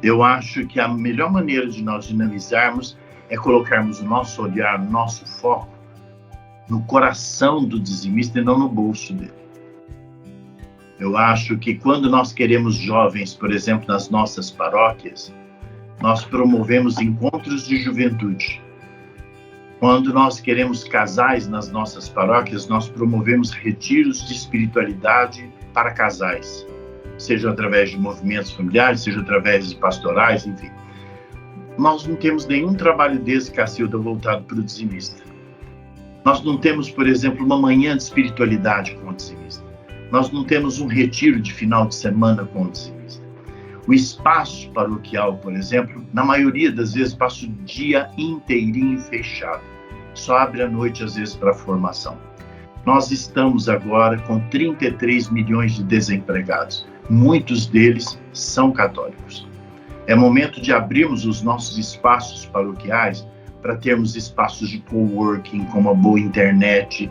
Eu acho que a melhor maneira de nós dinamizarmos é colocarmos o nosso olhar, o nosso foco no coração do dizimista e não no bolso dele. Eu acho que quando nós queremos jovens, por exemplo, nas nossas paróquias, nós promovemos encontros de juventude. Quando nós queremos casais nas nossas paróquias, nós promovemos retiros de espiritualidade para casais, seja através de movimentos familiares, seja através de pastorais, enfim. Nós não temos nenhum trabalho desse, Cacilda, voltado para o dizimista. Nós não temos, por exemplo, uma manhã de espiritualidade com o dizimista. Nós não temos um retiro de final de semana com o dizimista. O espaço paroquial, por exemplo, na maioria das vezes passa o dia inteirinho fechado. Só abre à noite, às vezes, para a formação. Nós estamos agora com 33 milhões de desempregados. Muitos deles são católicos. É momento de abrirmos os nossos espaços paroquiais para termos espaços de coworking, com uma boa internet,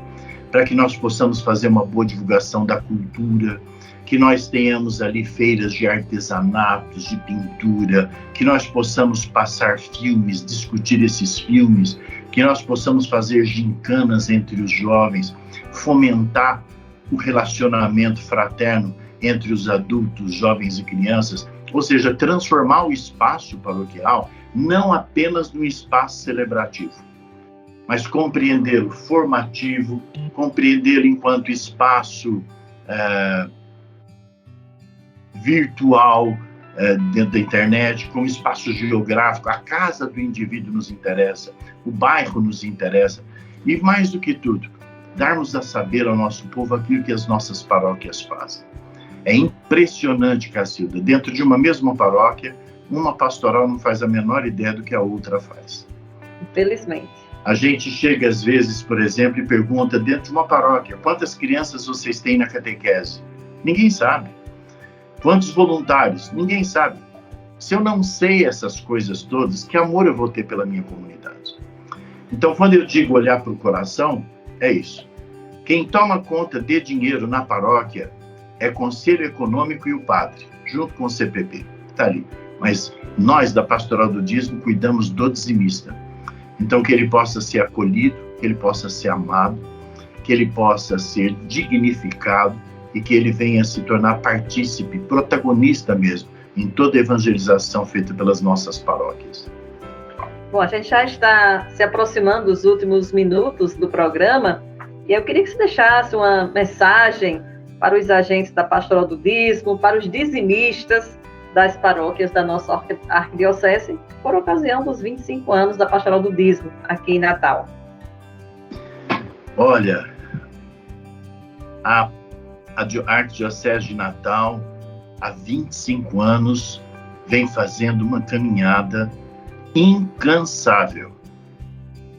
para que nós possamos fazer uma boa divulgação da cultura, que nós tenhamos ali feiras de artesanatos, de pintura, que nós possamos passar filmes, discutir esses filmes, que nós possamos fazer gincanas entre os jovens, fomentar o relacionamento fraterno entre os adultos, jovens e crianças, ou seja, transformar o espaço paroquial não apenas num espaço celebrativo, mas compreendê-lo formativo, compreendê-lo enquanto espaço virtual dentro da internet, como espaço geográfico. A casa do indivíduo nos interessa, o bairro nos interessa, e mais do que tudo, darmos a saber ao nosso povo aquilo que as nossas paróquias fazem. É impressionante, Cacilda, dentro de uma mesma paróquia, uma pastoral não faz a menor ideia do que a outra faz. Infelizmente. A gente chega às vezes, por exemplo, e pergunta dentro de uma paróquia, quantas crianças vocês têm na catequese? Ninguém sabe. Quantos voluntários? Ninguém sabe. Se eu não sei essas coisas todas, que amor eu vou ter pela minha comunidade? Então, quando eu digo olhar para o coração, é isso. Quem toma conta de dinheiro na paróquia é Conselho Econômico e o padre, junto com o CPP. Está ali. Mas nós, da Pastoral do Dízimo, cuidamos do dizimista. Então, que ele possa ser acolhido, que ele possa ser amado, que ele possa ser dignificado e que ele venha se tornar partícipe, protagonista mesmo, em toda a evangelização feita pelas nossas paróquias. Bom, a gente já está se aproximando dos últimos minutos do programa e eu queria que você deixasse uma mensagem para os agentes da Pastoral do Dízimo, para os dizimistas das paróquias da nossa arquidiocese, por ocasião dos 25 anos da Pastoral do Dízimo, aqui em Natal. Olha, a Arquidiocese de Natal, há 25 anos, vem fazendo uma caminhada incansável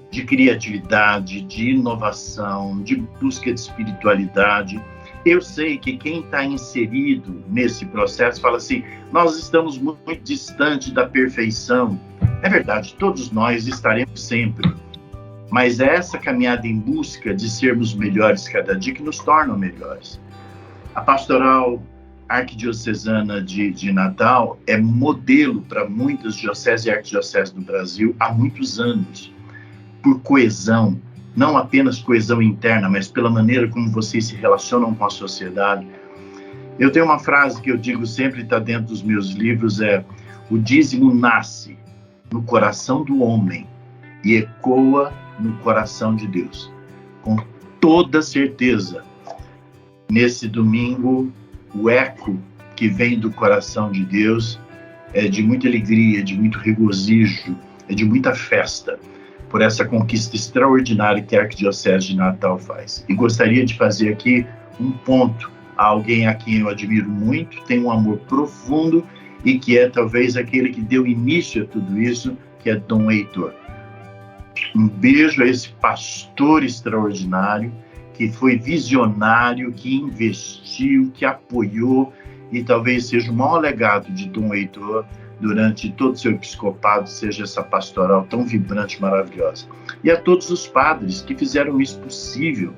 de criatividade, de inovação, de busca de espiritualidade. Eu sei que quem está inserido nesse processo fala assim, nós estamos muito distante da perfeição. É verdade, todos nós estaremos sempre. Mas é essa caminhada em busca de sermos melhores cada dia que nos tornam melhores. A Pastoral Arquidiocesana de Natal é modelo para muitas dioceses e arquidioceses do Brasil há muitos anos, por coesão, não apenas coesão interna, mas pela maneira como vocês se relacionam com a sociedade. Eu tenho uma frase que eu digo sempre, está dentro dos meus livros, o dízimo nasce no coração do homem e ecoa no coração de Deus. Com toda certeza, nesse domingo, o eco que vem do coração de Deus é de muita alegria, de muito regozijo, é de muita festa por essa conquista extraordinária que a Arquidiocese de Natal faz. E gostaria de fazer aqui um ponto a alguém a quem eu admiro muito, tem um amor profundo e que é talvez aquele que deu início a tudo isso, que é Dom Heitor. Um beijo a esse pastor extraordinário, que foi visionário, que investiu, que apoiou, e talvez seja o maior legado de Dom Heitor durante todo o seu episcopado, seja essa pastoral tão vibrante, maravilhosa. E a todos os padres que fizeram isso possível,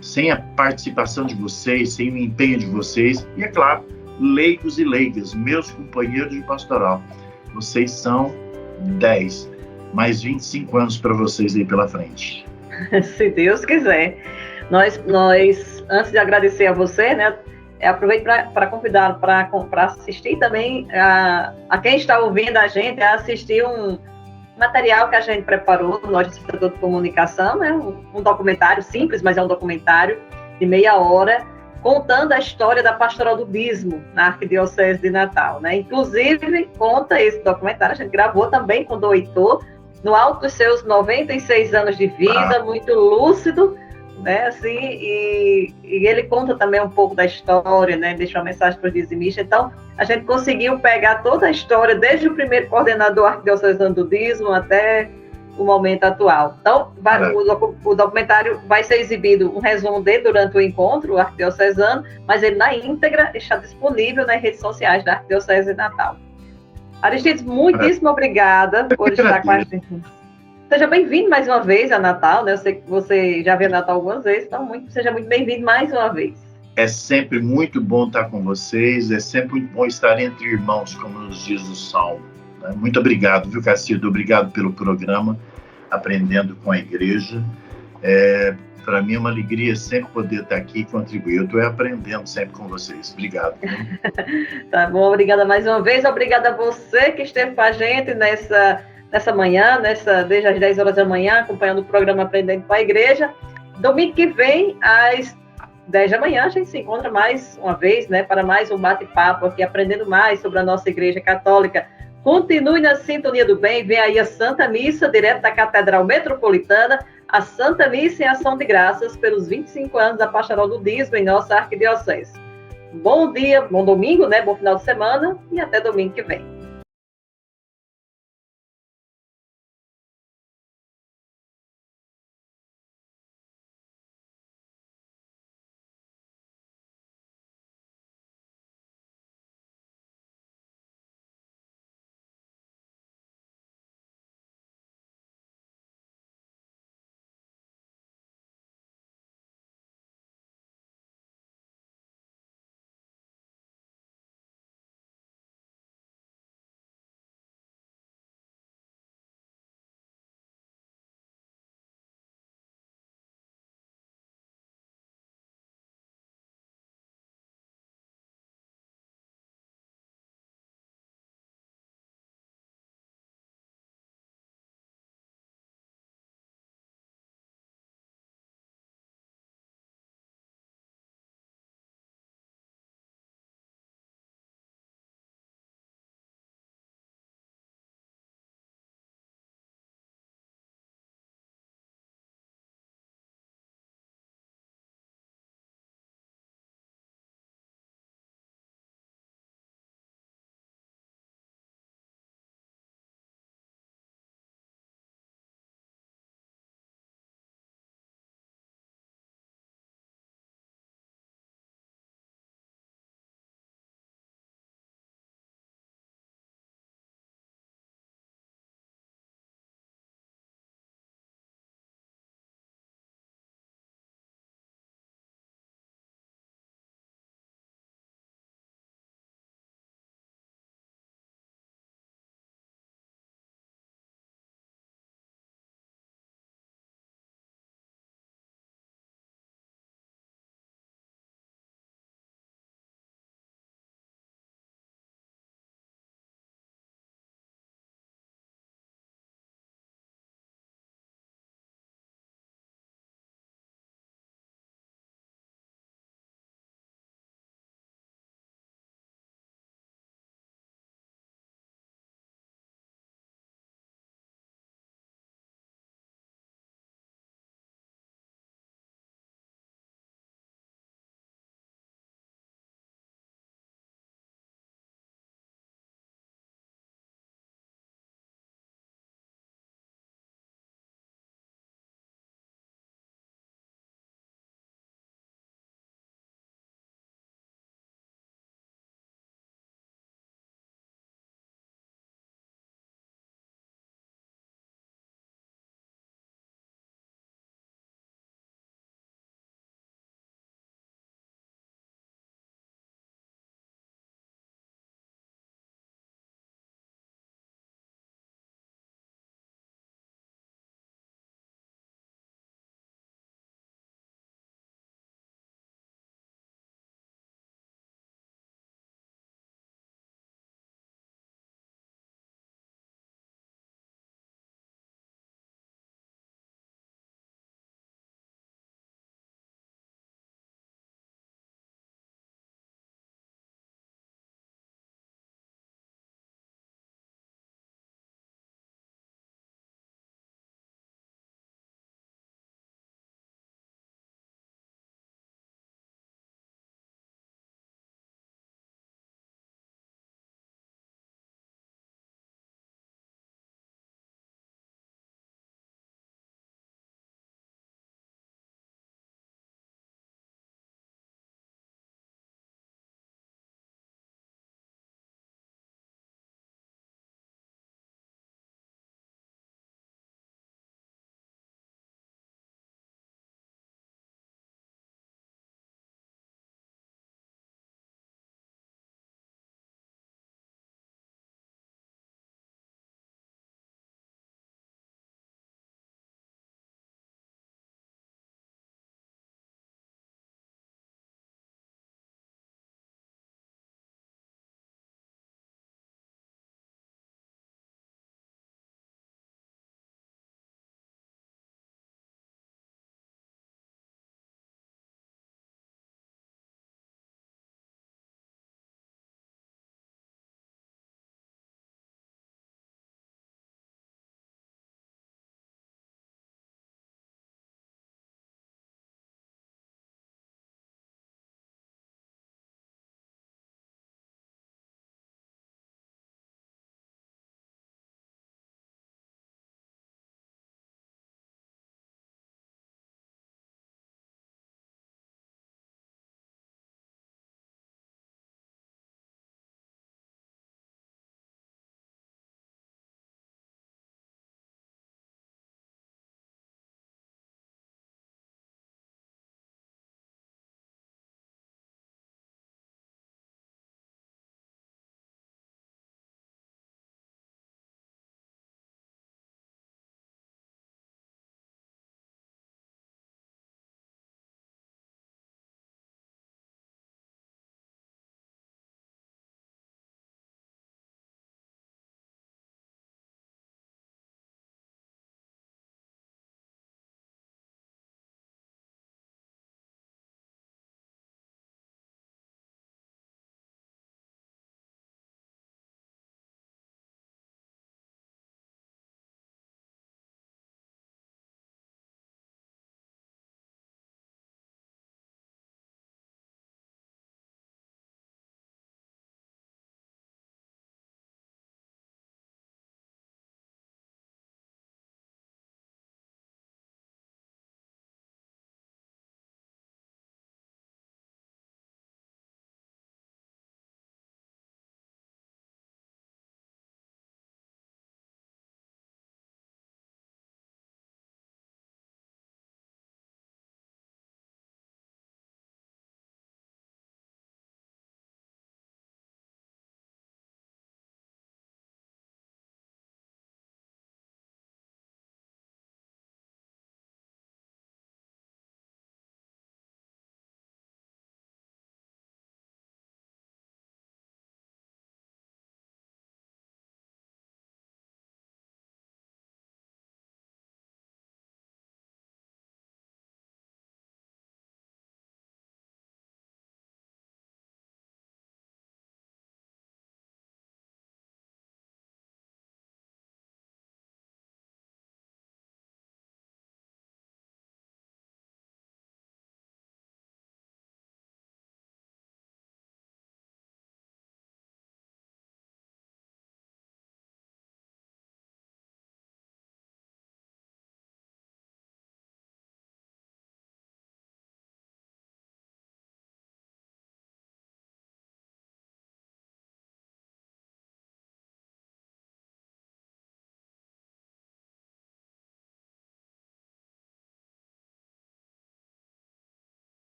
sem a participação de vocês, sem o empenho de vocês, e é claro, leigos e leigas, meus companheiros de pastoral. Vocês são 10, mais 25 anos para vocês aí pela frente. Se Deus quiser. Nós, antes de agradecer a você, né, aproveito para convidá-lo para assistir também a quem está ouvindo a gente, a assistir um material que a gente preparou no nosso Instituto de Comunicação, né, um documentário simples, mas é um documentário de meia hora, contando a história da Pastoral do Dízimo na Arquidiocese de Natal. Né? Inclusive, conta esse documentário, a gente gravou também com o Dom Heitor, no alto dos seus 96 anos de vida, muito lúcido, né, assim, e ele conta também um pouco da história, né, deixa uma mensagem para os dizimistas. Então, a gente conseguiu pegar toda a história, desde o primeiro coordenador arquidiocesano do dízimo até o momento atual. Então, o documentário vai ser exibido, um resumo dele durante o encontro arquidiocesano, mas ele na íntegra está disponível nas redes sociais da Arquidiocese de Natal. Aristides, muitíssimo obrigada por estar com a gente. Seja bem-vindo mais uma vez a Natal, né? Eu sei que você já veio a Natal algumas vezes, então seja muito bem-vindo mais uma vez. É sempre muito bom estar com vocês, é sempre muito bom estar entre irmãos, como nos diz o Salmo. Né? Muito obrigado, viu, Cacildo? Obrigado pelo programa, Aprendendo com a Igreja. Para mim é uma alegria sempre poder estar aqui e contribuir. Eu estou aprendendo sempre com vocês. Obrigado. Tá bom, obrigada mais uma vez. Obrigada a você que esteve com a gente nessa manhã, desde as 10 horas da manhã, acompanhando o programa Aprendendo com a Igreja. Domingo que vem, às 10 da manhã, a gente se encontra mais uma vez, né, para mais um bate-papo aqui, aprendendo mais sobre a nossa Igreja Católica. Continue na sintonia do bem, vem aí a Santa Missa, direto da Catedral Metropolitana, a Santa Missa em ação de graças pelos 25 anos da Pastoral do Dízimo em nossa arquidiocese. Bom dia, bom domingo, né, bom final de semana e até domingo que vem.